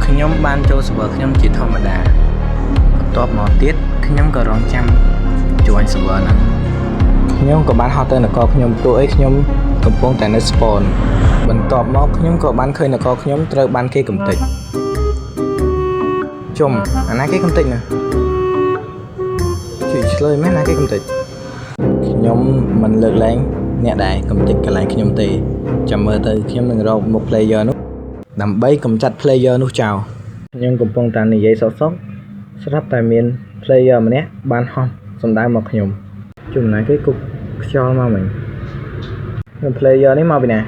ខ្ញុំបានចូលសើខ្ញុំជាធម្មតាបន្ទាប់មកទៀតខ្ញុំក៏រងចាំជួញសើហ្នឹងខ្ញុំក៏បានហត់ទៅនគរខ្ញុំព្រោះអីខ្ញុំកំពុងតែនៅ spawn បន្ទាប់មកខ្ញុំក៏បានឃើញនគរខ្ញុំត្រូវបានគេកំទេចជុំអាណាគេកំទេចណាជួយឆ្លើយមែនណាគេកំទេចខ្ញុំមិនលើកលែងអ្នកដែលកំទេចកន្លែងខ្ញុំទេចាំមើលទៅខ្ញុំនឹងរកមុខ player នោះដើម្បីកំចាត់ player នោះចោលខ្ញុំកំពុងតែនិយាយសោកស្រាប់តែមាន player ម្នាក់បានហោះសំដៅមកខ្ញុំជំនាយគេគប់ខ្យល់មកមិញខ្ញុំ player នេះមកពីណា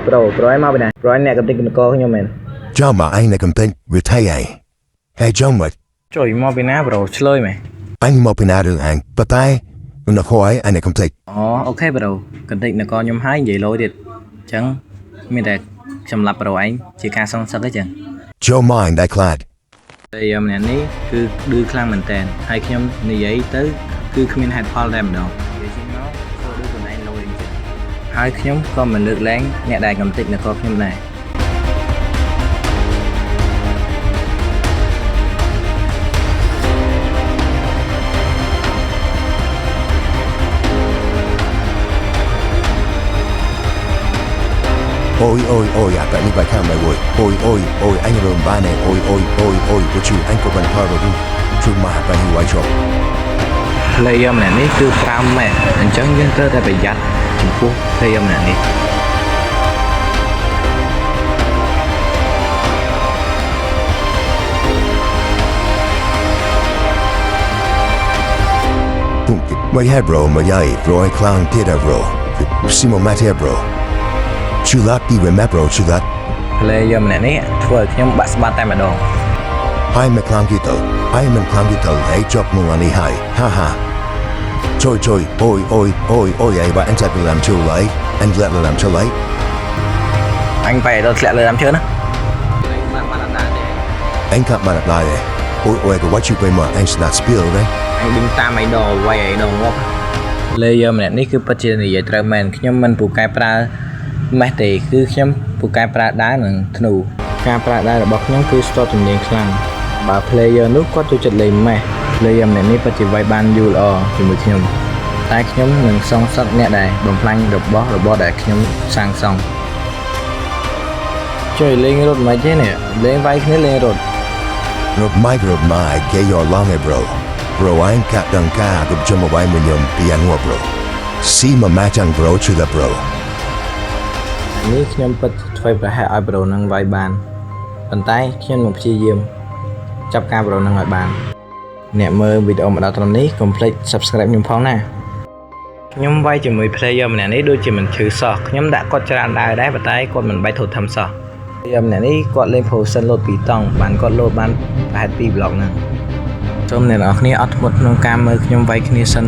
pro ឯងមកពីណា pro អ្នកកំទេចនគរខ្ញុំមែន John mà anh này cầm tên retire. Hey John mà ជួយមកពីណា pro ឆ្លើយមែន anhមកពីណាឬអញប៉ុន្តែនៅhỏi anh này cầm tên អូអូខេ pro កំទេចនគរខ្ញុំហើយនិយាយលយទៀតអញ្ចឹងមានតែសម្រាប់ pro ឯងជាការសងសឹកអញ្ចឹង Joe mind ដែរខ្លាច player ម្នាក់នេះគឺឌឺខ្លាំងមែនតើហើយខ្ញុំនិយាយទៅគឺគ្មានហេតុផលតែម្ដងនិយាយចេញមកធ្វើដូចខ្លួនឯងលយអញ្ចឹងហើយខ្ញុំក៏មិនលើកលែងអ្នកដែលកំទេចនគរខ្ញុំដែរ Ôi à bạn như vậy khang mày ôi anh rộn ba này ôi của chú anh có bạn thao rồi đi chú mà bạn như vậy chọc player ម្នាក់នេះគឺ5ម៉ែអញ្ចឹងយើងត្រូវតែប្រយ័ត្នចំពោះ player ម្នាក់នេះ mày hay bro mày dạy bro anh clown tiết à bro Simo mát here bro chú lát đi về map bro chú lát player ម្នាក់នេះធ្វើឲ្យខ្ញុំបាក់ស្បាត់តែម្ដង ai mà clown gitu ai mình clown gitu hãy chọc mong anh đi hay ha ha Trời ôi ai bạn anh chạy làm chiều lấy anh lẹ làm chiều lấy អញបែរទៅធ្លាក់លើដើមឈើណា anh cặp mà đặt lại này ôi cái what you pay mà anh snap spill đấy អញដេញតាមឯដរវាយឯដរងាប់ player ម្នាក់នេះគឺពិតជានិយាយត្រូវមែនខ្ញុំមិនពូកែប្រើម៉េះទេគឺខ្ញុំពូកែប្រើដាវនិងធ្នូការប្រើដាវរបស់ខ្ញុំគឺស្ទាត់ជំនាញខ្លាំងបើ player នោះគាត់ចូលចិត្តលេងម៉េះ player ម្នាក់នេះពិតជាវាយបានយូរល្អជាមួយខ្ញុំតែខ្ញុំនឹងសងសឹកអ្នកដែលបំផ្លាញរបស់ដែលខ្ញុំសាងសង់ជួយលេងរត់មិនទេនេះលេងវាយគ្នាលេងរត់ Rộp mai gây your long bro anh cặp đằng ca gặp cho một vài mình nhầm piano bro see mà match anh bro to the bro នេះខ្ញុំពិតធ្វើប្រហែលឲ្យ bro នឹងវាយបានប៉ុន្តែខ្ញុំនឹងព្យាយាមចាប់ការ bro នឹងឲ្យបានអ្នកមើលវីដេអូមកដល់ត្រឹមនេះកុំភ្លេច subscribe ខ្ញុំផងណាខ្ញុំវាយជាមួយ player ម្នាក់នេះដូចជាមិនឈឺសោះខ្ញុំដាក់គាត់ច្រើនដែរប៉ុន្តែគាត់មិនបែកធូរធំសោះ player ម្នាក់នេះគាត់លេង position load 2តង់បានគាត់ load បានប្រហែល2 block ហ្នឹងសូមអ្នកនរគ្នាអត់ធ្មត់ក្នុងការមើលខ្ញុំវាយគ្នាសិន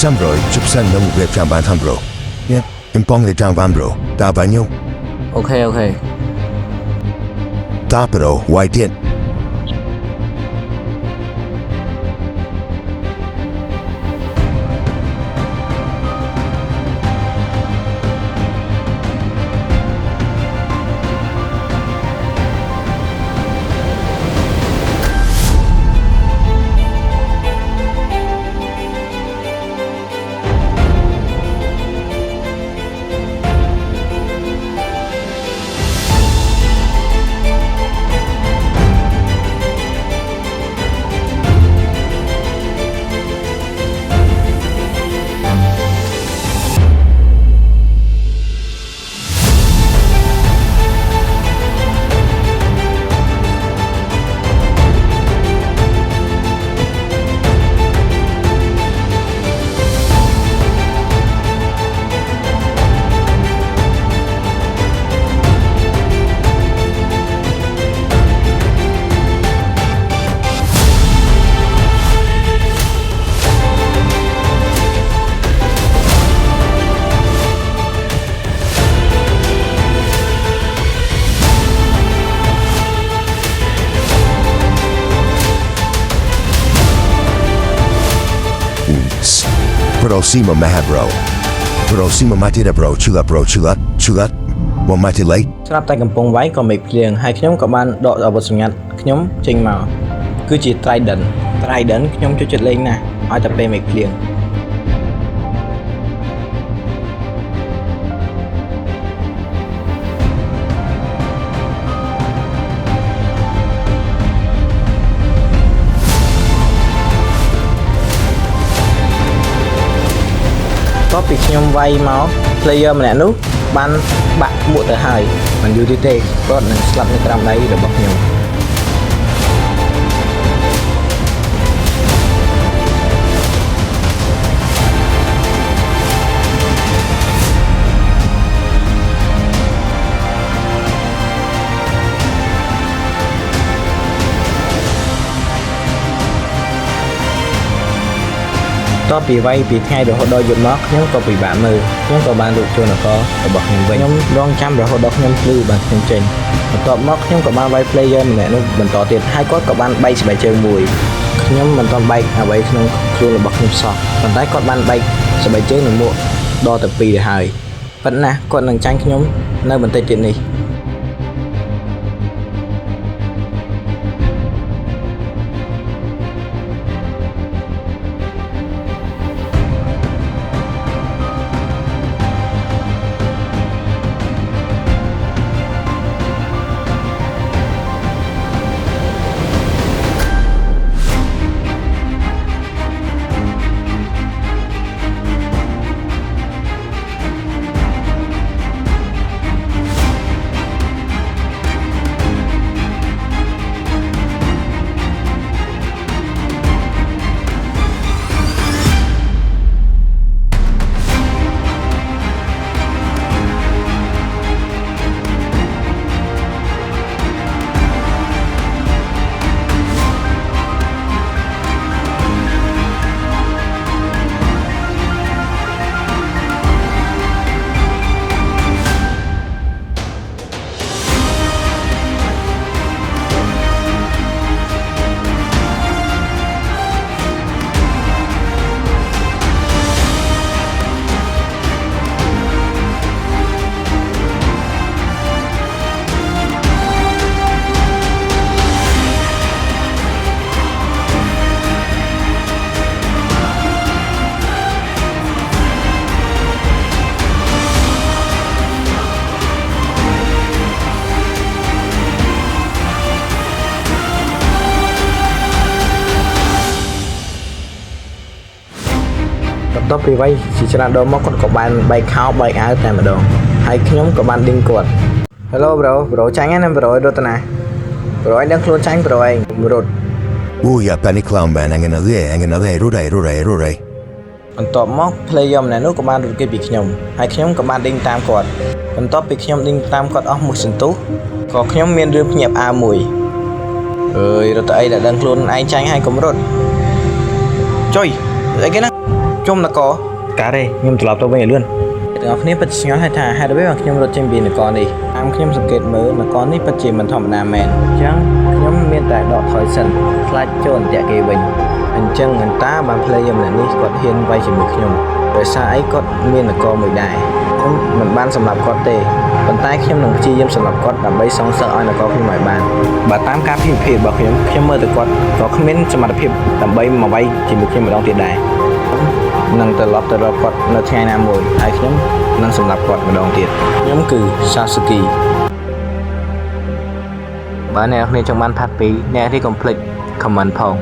Sam rồi chụp sân nông nghiệp trang bán tham bro nhé em bong để trang bán bro ta bán nhau ok ta bro white điện Prosima Maha bro Prosima Matida bro Chulat One Mighty Late ស្រាប់តែកំពុងវាយក៏មេឃភ្លៀងហើយខ្ញុំក៏បានដកអាវុធសម្ងាត់ខ្ញុំចេញមកគឺជា Trident ខ្ញុំចូលចិត្តលេងណាស់ឲ្យតែពេលមេឃភ្លៀងតបពីខ្ញុំវាយមក player ម្នាក់នោះបានបាក់មួកទៅហើយមិនយូរទេគាត់នឹងស្លាប់នៅក្រោមដៃរបស់ខ្ញុំតពីវាយពីថ្ងៃរហូតដល់យប់មកខ្ញុំក៏ពិបាកមើលខ្ញុំក៏បានរួចចូលនគររបស់ខ្ញុំវិញខ្ញុំរងចាំរហូតដល់ខ្ញុំភ្លឺបានខ្ញុំចេញបន្ទាប់មកខ្ញុំក៏បានវាយ player ម្នាក់នោះបន្តទៀតហើយគាត់ក៏បានបែកស្បែកជើងមួយខ្ញុំមិនទាន់បែកអ្វីក្នុងខ្លួនរបស់ខ្ញុំសោះប៉ុន្តែគាត់បានបែកស្បែកជើងនិងមួកដល់ទៅ2ទៅហើយប៉ុន្តែគាត់នឹងចាញ់ខ្ញុំនៅបន្តិចទៀតនេះបន្ទាប់ពីវាយជាច្រើនដងមកគាត់ក៏បានបែកខោបែកអាវតែម្ដងហើយខ្ញុំក៏បានឌីងគាត់ Hello bro ចាញ់ណា bro រត់ទៅណា bro ឯងដឹងខ្លួនចាញ់ bro ឯងរត់ Oh yeah Penny Clown man អងណាទេរត់បន្ទាប់មក player ម្នាក់នោះក៏បានរត់គេពីខ្ញុំហើយខ្ញុំក៏បានឌីងតាមគាត់បន្ទាប់ពីខ្ញុំឌីងតាមគាត់អស់មួយសន្ទុះក៏ខ្ញុំមានរឿងភ្ញាក់ផ្អើលមួយអើយរត់ទៅអីដែលដឹងខ្លួនឯងចាញ់ហើយកុំរត់ចុយអីគេណាជុំនគរការទេខ្ញុំត្រឡប់ទៅវិញឲ្យលឿនទាំងអស់គ្នាពិតឆ្ងល់ហើយថាហេតុអ្វីបានខ្ញុំរត់ចេញពីនគរនេះតាមខ្ញុំសង្កេតមើលនគរនេះពិតជាមិនធម្មតាមែនអញ្ចឹងខ្ញុំមានតែដកថយសិនខ្លាចចូលអន្ទាក់គេវិញអញ្ចឹងមិនតាបាន player ម្នាក់នេះគាត់ហ៊ានវាយជាមួយខ្ញុំដោយសារអីគាត់មាននគរមួយដែរខ្ញុំមិនបានសម្លាប់គាត់ទេប៉ុន្តែខ្ញុំនឹងព្យាយាមសម្លាប់គាត់ដើម្បីសងសឹកឲ្យនគរខ្ញុំឲ្យបានបើតាមការពិភាក្សារបស់ខ្ញុំមើលទៅគាត់ក៏គ្មានសមត្ថភាពដើម្បីមកវាយជាមួយខ្ញុំម្ដងទៀតដែរនឹងត្រឡប់ទៅរកគាត់នៅថ្ងៃណាមួយហើយខ្ញុំនឹងសម្លាប់គាត់ម្ដងទៀតខ្ញុំគឺ Sasuke បើអ្នកនរគ្នាចង់បានផាត់2អ្នកនេះកុំភ្លេច comment ផង